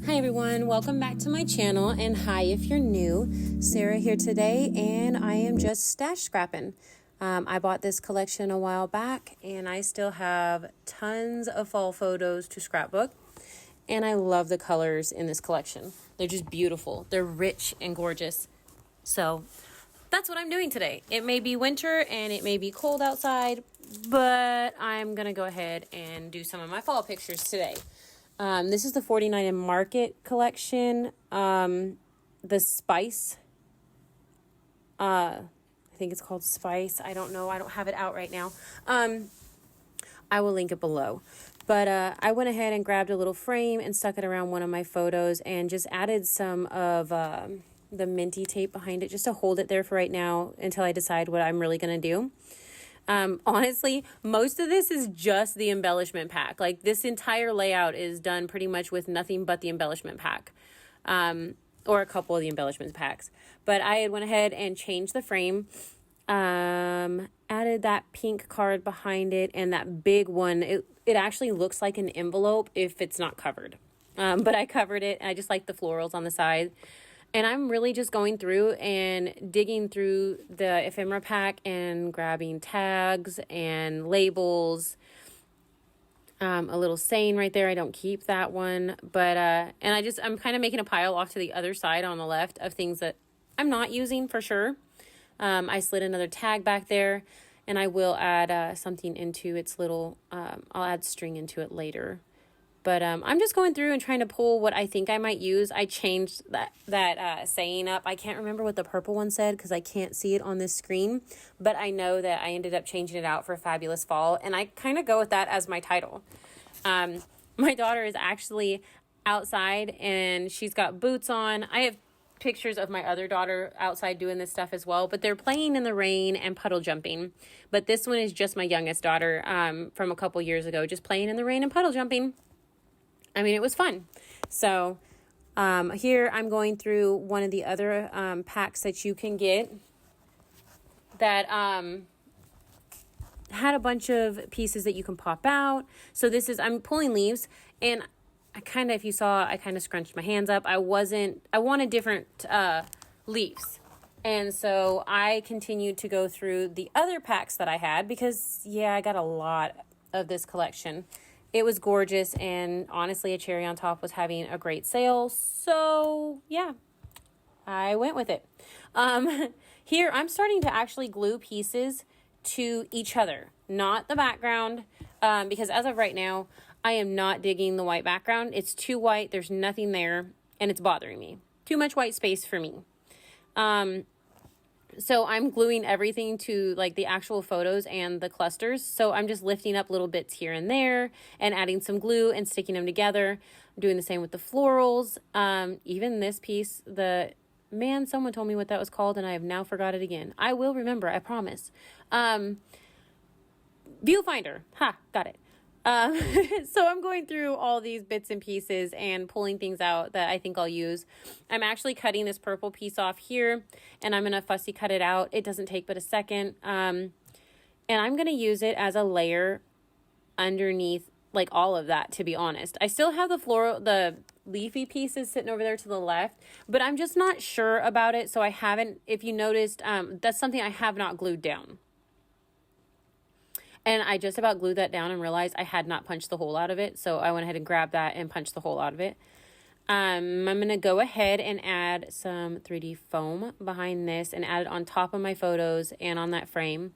Hi everyone, welcome back to my channel, and hi if you're new. Sarah here today, and I am just stash scrapping. I bought this collection a while back, and I still have tons of fall photos to scrapbook, and I love the colors in this collection. They're just beautiful. They're rich and gorgeous. So that's what I'm doing today. It may be winter and it may be cold outside, but I'm gonna go ahead and do some of my fall pictures today. This is the 49 in Market collection. The Spice. I think it's called Spice. I don't know. I don't have it out right now. I will link it below. But I went ahead and grabbed a little frame and stuck it around one of my photos and just added some of the minty tape behind it just to hold it there for right now until I decide what I'm really going to do. Honestly, most of this is just the embellishment pack. Like, this entire layout is done pretty much with nothing but the embellishment pack, or a couple of the embellishment packs. But I had went ahead and changed the frame, added that pink card behind it, and that big one. It actually looks like an envelope if it's not covered. But I covered it. I just like the florals on the side. And I'm really just going through and digging through the ephemera pack and grabbing tags and labels. A little saying right there. I don't keep that one. But, and I'm kind of making a pile off to the other side on the left of things that I'm not using for sure. I slid another tag back there, and I will add something into its little, I'll add string into it later. But I'm just going through and trying to pull what I think I might use. I changed that saying up. I can't remember what the purple one said because I can't see it on this screen. But I know that I ended up changing it out for Fabulous Fall. And I kind of go with that as my title. My daughter is actually outside and she's got boots on. I have pictures of my other daughter outside doing this stuff as well. But they're playing in the rain and puddle jumping. But this one is just my youngest daughter from a couple years ago. Just playing in the rain and puddle jumping. I mean, it was fun. So here I'm going through one of the other packs that you can get that had a bunch of pieces that you can pop out. So this is, I'm pulling leaves, and I kind of, if you saw, I kind of scrunched my hands up. I wanted different leaves. And so I continued to go through the other packs that I had because, yeah, I got a lot of this collection. It was gorgeous, and honestly, a cherry on top was having a great sale. So, yeah, I went with it. Here, I'm starting to actually glue pieces to each other, not the background, because as of right now, I am not digging the white background. It's too white. There's nothing there, and it's bothering me. Too much white space for me. So I'm gluing everything to like the actual photos and the clusters. So I'm just lifting up little bits here and there and adding some glue and sticking them together. I'm doing the same with the florals. Even this piece, someone told me what that was called and I have now forgot it again. I will remember, I promise. Viewfinder. Ha, got it. So I'm going through all these bits and pieces and pulling things out that I think I'll use. I'm actually cutting this purple piece off here, and I'm going to fussy cut it out. It doesn't take but a second. And I'm going to use it as a layer underneath like all of that, to be honest. I still have the leafy pieces sitting over there to the left, but I'm just not sure about it. So I haven't, if you noticed, that's something I have not glued down. And I just about glued that down and realized I had not punched the hole out of it. So I went ahead and grabbed that and punched the hole out of it. I'm going to go ahead and add some 3D foam behind this and add it on top of my photos and on that frame.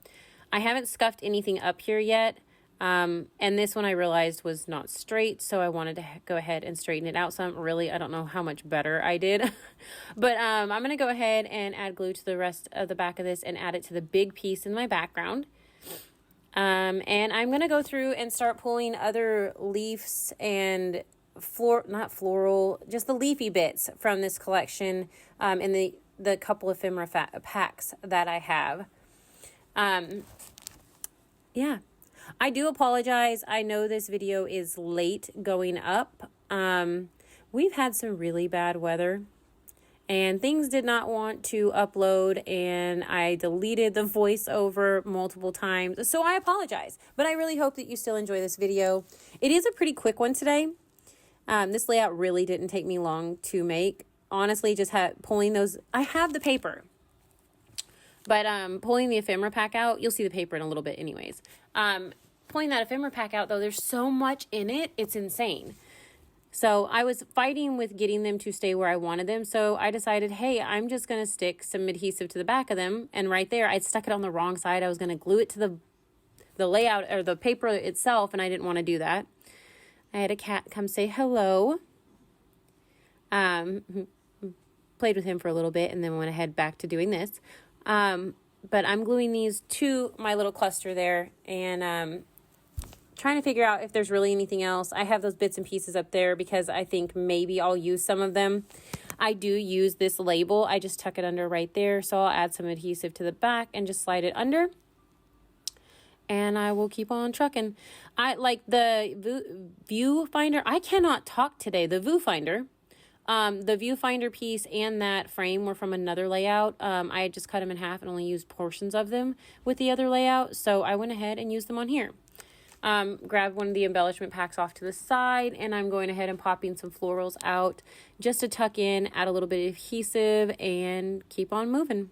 I haven't scuffed anything up here yet. And this one I realized was not straight. So I wanted to go ahead and straighten it out some. Really, I don't know how much better I did. But I'm going to go ahead and add glue to the rest of the back of this and add it to the big piece in my background. And I'm going to go through and start pulling other leaves and not floral, just the leafy bits from this collection, in the couple ephemera packs that I have. Yeah, I do apologize. I know this video is late going up. We've had some really bad weather. And things did not want to upload, and I deleted the voiceover multiple times. So I apologize, but I really hope that you still enjoy this video. It is a pretty quick one today. This layout really didn't take me long to make. Honestly, just pulling those, I have the paper, but pulling the ephemera pack out, you'll see the paper in a little bit anyways. Pulling that ephemera pack out though, there's so much in it, it's insane. So I was fighting with getting them to stay where I wanted them. So I decided, hey, I'm just going to stick some adhesive to the back of them. And right there, I'd stuck it on the wrong side. I was going to glue it to the layout or the paper itself, and I didn't want to do that. I had a cat come say hello. Played with him for a little bit and then went ahead back to doing this. But I'm gluing these to my little cluster there, and trying to figure out if there's really anything else. I have those bits and pieces up there because I think maybe I'll use some of them. I do use this label. I just tuck it under right there. So I'll add some adhesive to the back and just slide it under. And I will keep on trucking. I like the viewfinder. I cannot talk today. The viewfinder. The viewfinder piece and that frame were from another layout. I had just cut them in half and only used portions of them with the other layout. So I went ahead and used them on here. Grab one of the embellishment packs off to the side, and I'm going ahead and popping some florals out just to tuck in, add a little bit of adhesive, and keep on moving.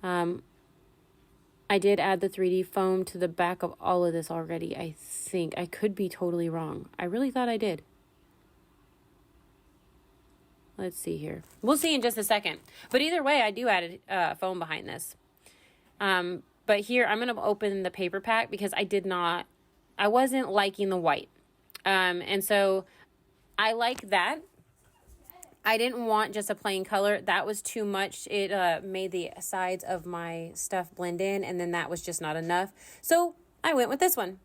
I did add the 3D foam to the back of all of this already, I think. I could be totally wrong. I really thought I did. Let's see here. We'll see in just a second. But either way, I do add foam behind this. But here, I'm going to open the paper pack because I wasn't liking the white. And so I like that. I didn't want just a plain color. That was too much. It made the sides of my stuff blend in, and then that was just not enough. So I went with this one.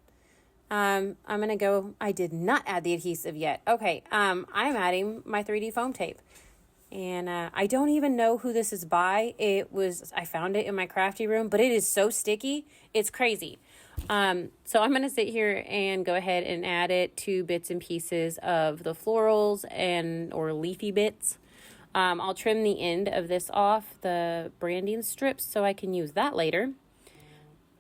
I'm going to go, I did not add the adhesive yet. Okay, I'm adding my 3D foam tape. And I don't even know who this is by. I found it in my crafty room, but it is so sticky. It's crazy. So I'm going to sit here and go ahead and add it to bits and pieces of the florals or leafy bits. I'll trim the end of this off, the branding strips, so I can use that later.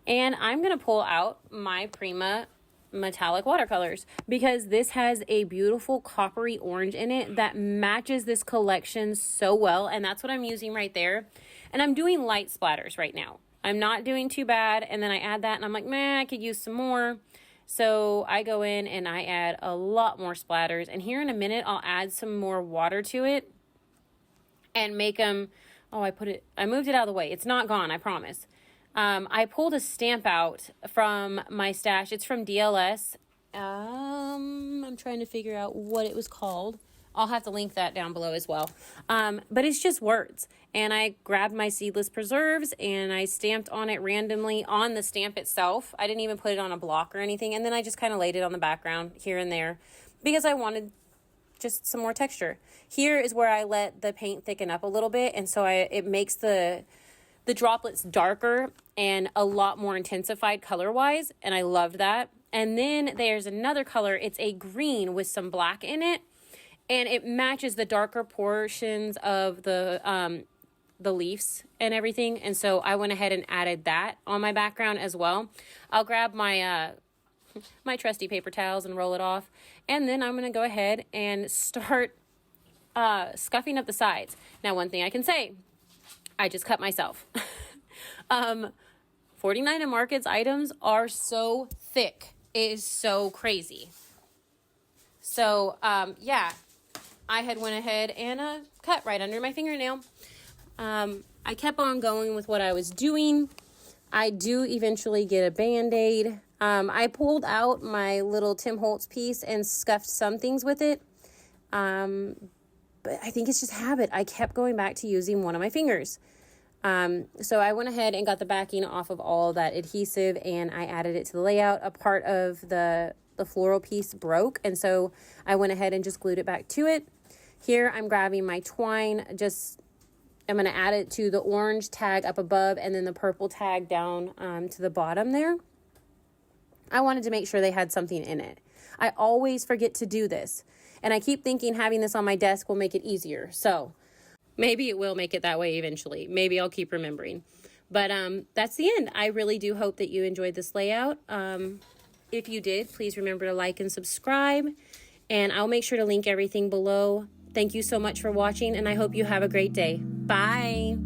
And I'm going to pull out my Prima metallic watercolors because this has a beautiful coppery orange in it that matches this collection so well, and that's what I'm using right there. And I'm doing light splatters right now. I'm not doing too bad, and then I add that and I'm like, man, I could use some more. So I go in and I add a lot more splatters, and here in a minute I'll add some more water to it and make them, I moved it out of the way. It's not gone, I promise. I pulled a stamp out from my stash. It's from DLS. I'm trying to figure out what it was called. I'll have to link that down below as well. But it's just words. And I grabbed my Seedless preserves and I stamped on it randomly on the stamp itself. I didn't even put it on a block or anything. And then I just kind of laid it on the background here and there because I wanted just some more texture. Here is where I let the paint thicken up a little bit. And so it makes the droplets darker and a lot more intensified color-wise, and I loved that. And then there's another color. It's a green with some black in it, and it matches the darker portions of the leaves and everything. And so I went ahead and added that on my background as well. I'll grab my my trusty paper towels and roll it off, and then I'm going to go ahead and start scuffing up the sides. Now, one thing I can say, I just cut myself. 49 and Market's items are so thick. It is so crazy. So, yeah, I had went ahead and cut right under my fingernail. I kept on going with what I was doing. I do eventually get a Band-Aid. I pulled out my little Tim Holtz piece and scuffed some things with it. But I think it's just habit. I kept going back to using one of my fingers. So I went ahead and got the backing off of all that adhesive and I added it to the layout. A part of the floral piece broke, and so I went ahead and just glued it back to it. Here I'm grabbing my twine. I'm going to add it to the orange tag up above and then the purple tag down to the bottom there. I wanted to make sure they had something in it. I always forget to do this, and I keep thinking having this on my desk will make it easier. So maybe it will make it that way eventually. Maybe I'll keep remembering. But that's the end. I really do hope that you enjoyed this layout. If you did, please remember to like and subscribe. And I'll make sure to link everything below. Thank you so much for watching, and I hope you have a great day. Bye.